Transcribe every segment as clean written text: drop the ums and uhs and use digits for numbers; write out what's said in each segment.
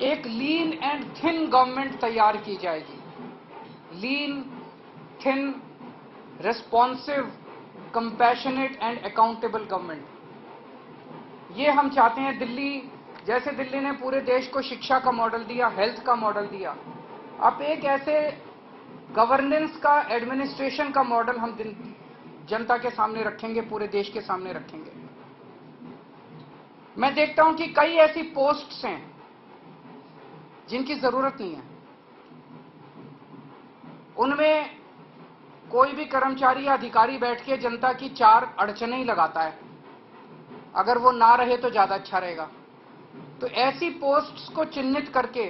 एक lean and thin government तैयार की जाएगी। Lean, thin, responsive, compassionate and accountable government, ये हम चाहते हैं। दिल्ली, जैसे दिल्ली ने पूरे देश को शिक्षा का मॉडल दिया, हेल्थ का मॉडल दिया, अब एक ऐसे गवर्नेंस का, एडमिनिस्ट्रेशन का मॉडल हम जनता के सामने रखेंगे, पूरे देश के सामने रखेंगे। मैं देखता हूं कि कई ऐसी पोस्ट्स हैं जिनकी जरूरत नहीं है। उनमें कोई भी कर्मचारी या अधिकारी बैठ के जनता की चार अड़चनें ही लगाता है। अगर वो ना रहे तो ज्यादा अच्छा रहेगा। तो ऐसी पोस्ट्स को चिन्हित करके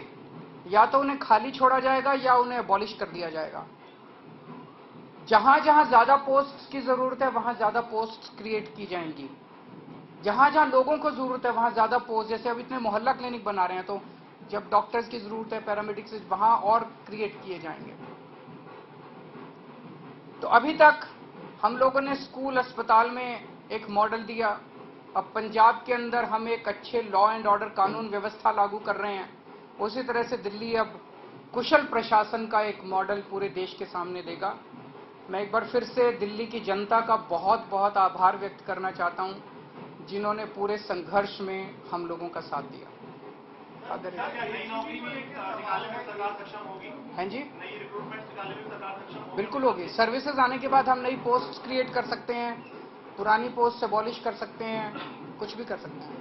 या तो उन्हें खाली छोड़ा जाएगा या उन्हें अबॉलिश कर दिया जाएगा। जहां जहां ज्यादा पोस्ट्स की जरूरत है वहां ज्यादा पोस्ट्स क्रिएट की जाएंगी। जहां जहां लोगों को जरूरत है वहां ज्यादा पोस्ट, जैसे अब इतने मोहल्ला क्लिनिक बना रहे हैं, तो जब डॉक्टर्स की जरूरत है, पैरामेडिक्स, वहां और क्रिएट किए जाएंगे। तो अभी तक हम लोगों ने स्कूल, अस्पताल में एक मॉडल दिया। अब पंजाब के अंदर हम एक अच्छे लॉ एंड ऑर्डर, कानून व्यवस्था लागू कर रहे हैं। उसी तरह से दिल्ली अब कुशल प्रशासन का एक मॉडल पूरे देश के सामने देगा। मैं एक बार फिर से दिल्ली की जनता का बहुत बहुत आभार व्यक्त करना चाहता हूं, जिन्होंने पूरे संघर्ष में हम लोगों का साथ दिया। हैं जी, नई रिक्रूटमेंट निकालने में सरकार सक्षम होगी? बिल्कुल होगी। सर्विसेज आने के बाद हम नई पोस्ट क्रिएट कर सकते हैं, पुरानी पोस्ट अबॉलिश कर सकते हैं, कुछ भी कर सकते हैं।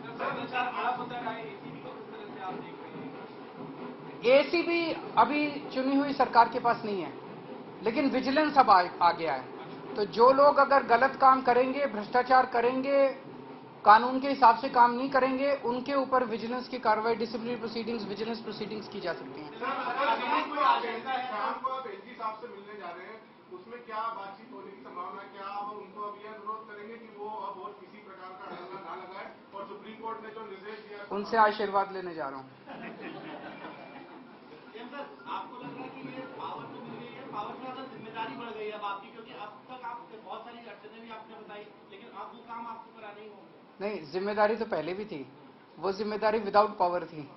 एसीबी अभी चुनी हुई सरकार के पास नहीं है, लेकिन विजिलेंस अब आ गया है। तो जो लोग अगर गलत काम करेंगे, भ्रष्टाचार करेंगे, कानून के हिसाब से काम नहीं करेंगे, उनके ऊपर विजिलेंस की कार्रवाई, डिसिप्लिनरी प्रोसीडिंग्स, विजिलेंस प्रोसीडिंग्स की जा सकती हैं। से मिलने जा रहे हैं, उसमें क्या बातचीत होने की संभावना है? क्या आप उनको अब यह अनुरोध करेंगे कि वो अब और किसी प्रकार का हल्ला ना लगाए, और सुप्रीम कोर्ट ने जो निर्देश दिया, उनसे आशीर्वाद लेने जा रहा हूं। आपको लग रहा है कि ये पावर तो मिल गई है, पावर से ज्यादा जिम्मेदारी बढ़ गई है अब आपकी, क्योंकि अब तक आप बहुत सारी अड़चनें भी आपने बताई, लेकिन अब वो काम आपको कराने ही होंगे। नहीं, जिम्मेदारी तो पहले भी थी, वो जिम्मेदारी विदाउट पावर थी।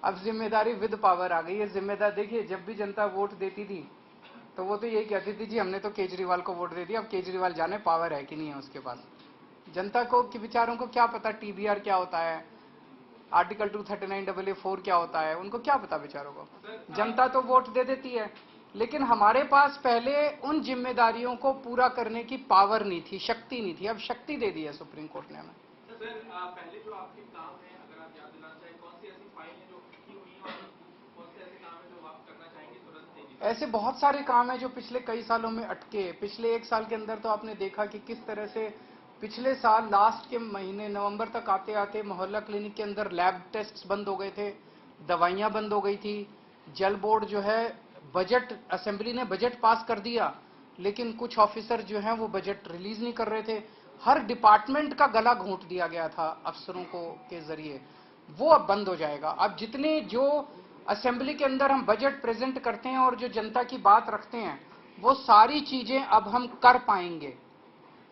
अब जिम्मेदारी विद पावर आ गई है। जिम्मेदार देखिए, जब भी जनता वोट देती थी तो वो तो यही कहती थी, जी हमने तो केजरीवाल को वोट दे दिया, अब केजरीवाल जाने पावर है कि नहीं है उसके पास। जनता को कि विचारों को क्या पता टीबीआर क्या होता है, आर्टिकल 239AA4 क्या होता है, उनको क्या पता बेचारों को। जनता तो वोट दे देती है, लेकिन हमारे पास पहले उन जिम्मेदारियों को पूरा करने की पावर नहीं थी, शक्ति नहीं थी। अब शक्ति दे दी है सुप्रीम कोर्ट ने हमें। सर, पहले जो आपके काम है, अगर आप याद दिलाना चाहें, कौन सी ऐसी फाइल है जो अटकी हुई है, और कौन से ऐसे काम है जो आप करना चाहेंगे तुरंत तेजी से? ऐसे बहुत सारे काम है जो पिछले कई सालों में अटके। पिछले एक साल के अंदर तो आपने देखा कि किस तरह से पिछले साल लास्ट के महीने नवंबर तक आते आते मोहल्ला क्लिनिक के अंदर लैब टेस्ट्स बंद हो गए थे, दवाइयां बंद हो गई थी। जल बोर्ड जो है, बजट, असेंबली ने बजट पास कर दिया, लेकिन कुछ ऑफिसर जो हैं वो बजट रिलीज नहीं कर रहे थे। हर डिपार्टमेंट का गला घोंट दिया गया था अफसरों को के जरिए, वो अब बंद हो जाएगा। अब जितने जो असेंबली के अंदर हम बजट प्रेजेंट करते हैं और जो जनता की बात रखते हैं, वो सारी चीजें अब हम कर पाएंगे।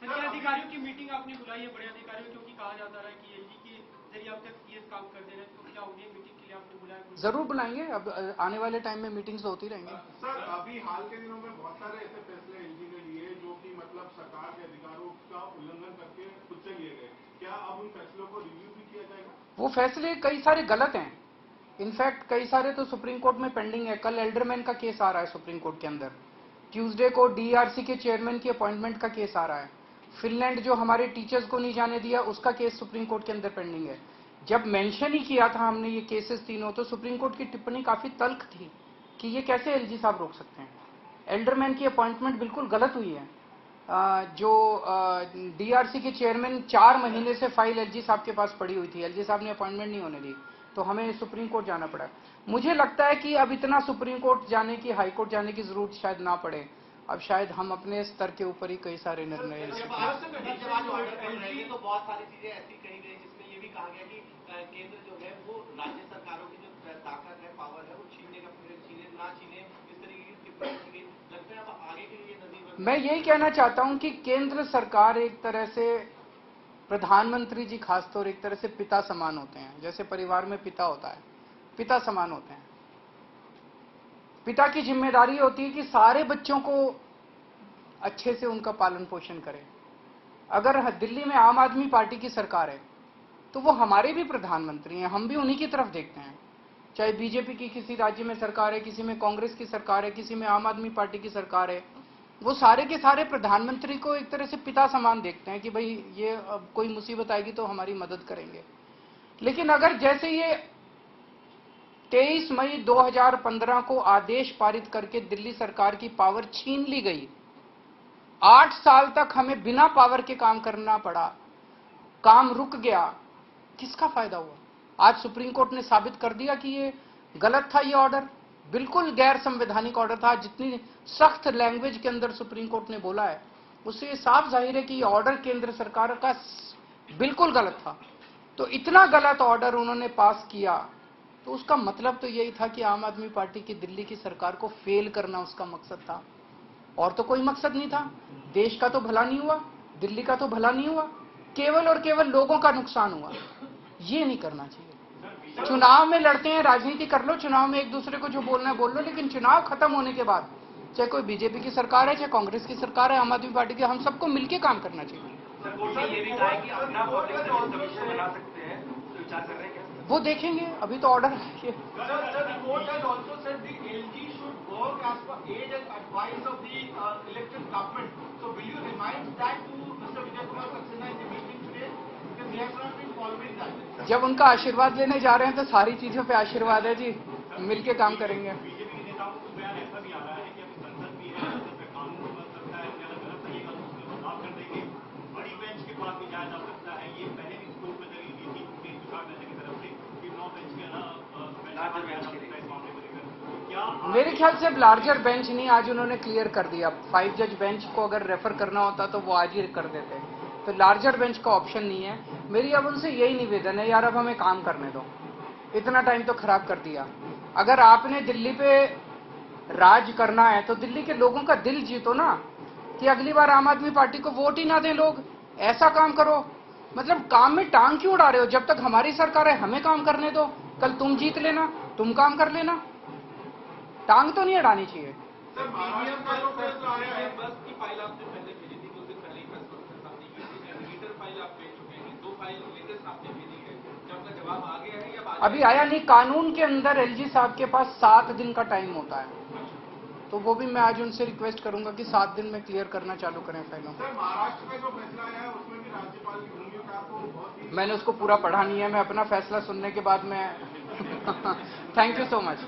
अधिकारियों की मीटिंग आपने बुलाई है, बड़े अधिकारियों, क्योंकि कहा जाता रहा है कि एलजी के जरिए अब तक ये काम कर दे रहे हैं, तो क्या उन्हें मीटिंग के लिए आपने बुलाया? जरूर बुलाएंगे, अब आने वाले टाइम में मीटिंग्स होती रहेंगी। सर, अभी हाल के दिनों में बहुत सारे ऐसे फैसले एलजी ने लिए जो कि मतलब सरकार के अधिकारों का उल्लंघन करके खुद से लिए गए। क्या अब उन फैसलों को रिव्यू भी किया जाएगा? वो फैसले कई सारे गलत हैं। इनफैक्ट कई सारे तो सुप्रीम कोर्ट में पेंडिंग है। कल एल्डरमैन का केस आ रहा है सुप्रीम कोर्ट के अंदर। ट्यूसडे को डीआरसी के चेयरमैन की अपॉइंटमेंट का केस आ रहा है। फिनलैंड जो हमारे टीचर्स को नहीं जाने दिया, उसका केस सुप्रीम कोर्ट के अंदर पेंडिंग है। जब मेंशन ही किया था हमने ये केसेस तीनों, तो सुप्रीम कोर्ट की टिप्पणी काफी तल्ख थी कि ये कैसे एलजी साहब रोक सकते हैं। एल्डरमैन की अपॉइंटमेंट बिल्कुल गलत हुई है। जो डीआरसी के चेयरमैन 4 महीने से फाइल एलजी साहब के पास पड़ी हुई थी, एलजी साहब ने अपॉइंटमेंट नहीं होने दी, तो हमें सुप्रीम कोर्ट जाना पड़ा। मुझे लगता है कि अब इतना सुप्रीम कोर्ट जाने की, हाई कोर्ट जाने की जरूरत शायद ना पड़े। अब शायद हम अपने स्तर के ऊपर ही कई सारे निर्णय ले सकते हैं। तो बहुत सारी चीजें ऐसी कही गई जिसमें ये भी कहा गया कि केंद्र जो है वो राज्य सरकारों की जो ताकत है, पावर है, वो छीने ना छीने, इस तरीके की टिप्पणी की गई। लगता है अब आगे के लिए नजदीक। मैं यही कहना चाहता हूं कि केंद्र सरकार एक तरह से, प्रधानमंत्री जी खासतौर एक तरह से पिता समान होते हैं, जैसे परिवार में पिता होता है। पिता समान होते हैं। पिता की जिम्मेदारी होती है कि सारे बच्चों को अच्छे से उनका पालन पोषण करें। अगर दिल्ली में आम आदमी पार्टी की सरकार है तो वो हमारे भी प्रधानमंत्री हैं, हम भी उन्हीं की तरफ देखते हैं। चाहे बीजेपी की किसी राज्य में सरकार है, किसी में कांग्रेस की सरकार है, किसी में आम आदमी पार्टी की सरकार है, वो सारे के सारे प्रधानमंत्री को एक तरह से पिता समान देखते हैं कि भाई ये अब कोई मुसीबत आएगी तो हमारी मदद करेंगे। लेकिन अगर जैसे ये 23 मई 2015 को आदेश पारित करके दिल्ली सरकार की पावर छीन ली गई, 8 साल तक हमें बिना पावर के काम करना पड़ा, काम रुक गया, किसका फायदा हुआ? आज सुप्रीम कोर्ट ने साबित कर दिया कि ये गलत था, ये ऑर्डर बिल्कुल गैर संवैधानिक ऑर्डर था। जितनी सख्त लैंग्वेज के अंदर सुप्रीम कोर्ट ने बोला है उससे ये साफ जाहिर है कि ये ऑर्डर केंद्र सरकार का बिल्कुल गलत था। तो इतना गलत ऑर्डर उन्होंने पास किया तो उसका मतलब तो यही था कि आम आदमी पार्टी की दिल्ली की सरकार को फेल करना उसका मकसद था, और तो कोई मकसद नहीं था। देश का तो भला नहीं हुआ, दिल्ली का तो भला नहीं हुआ, केवल और केवल लोगों का नुकसान हुआ। ये नहीं करना चाहिए। चुनाव में लड़ते हैं, राजनीति कर लो, चुनाव में एक दूसरे को जो बोलना है बोल लो, लेकिन चुनाव खत्म होने के बाद चाहे कोई बीजेपी की सरकार है, चाहे कांग्रेस की सरकार है, आम आदमी पार्टी की, हम सबको मिलकर काम करना चाहिए। ये भी कहा है कि अपना पब्लिक सर्विस कमीशन बना सकते हैं, तो विचार कर रहे हैं क्या? वो देखेंगे, अभी तो ऑर्डर है। जब उनका आशीर्वाद लेने जा रहे हैं तो सारी चीजों पे आशीर्वाद है जी, मिलके काम करेंगे। बीजेपी के नेताओं को बयान ऐसा भी आ रहा है कि अभी संसद भी है, संसद में कानून बन सकता है, अलग अलग तरीका उसमें बदलाव कर देंगे, बड़ी बेंच के पास भी जाया जा सकता है। ये पहले भी स्कूल में दलील दी थी सुप्रीम कोर्ट की तरफ से कि 9 बेंच के इस मामले को लेकर क्या मेरे ख्याल से लार्जर बेंच नहीं, आज उन्होंने क्लियर कर दिया। 5 जज बेंच को अगर रेफर करना होता तो वो आज ही कर देते, तो लार्जर बेंच का ऑप्शन नहीं है। मेरी अब उनसे यही निवेदन है, यार अब हमें काम करने दो, इतना टाइम तो खराब कर दिया। अगर आपने दिल्ली पे राज करना है तो दिल्ली के लोगों का दिल जीतो ना, कि अगली बार आम आदमी पार्टी को वोट ही ना दें लोग। ऐसा काम करो, मतलब काम में टांग क्यों उड़ा रहे हो? जब तक हमारी सरकार है हमें काम करने दो, कल तुम जीत लेना, तुम काम कर लेना, टांग तो नहीं अड़ानी चाहिए। सर मीडियम का जो फैसला आया है, बस की फाइल आपने पहले भेजी थी, कुछ दिन पहले ही प्रेस कॉन्फ्रेंस आपने की थी, एग्रीगेटर फाइल आप भेज चुके हैं, 2 फाइल लेटेस्ट आपने भेजी है, जब का जवाब आ गया है या अभी आया नहीं। कानून के अंदर एलजी साहब के पास 7 दिन का टाइम होता है, तो वो भी मैं आज उनसे रिक्वेस्ट करूंगा कि 7 दिन में क्लियर करना चालू करें फाइलों। सर महाराष्ट्र का जो फैसला आया है उसमें भी राज्यपाल की भूमिका को बहुत ही, मैंने उसको पूरा पढ़ा नहीं है, मैं अपना फैसला सुनने के बाद मैं थैंक यू सो मच।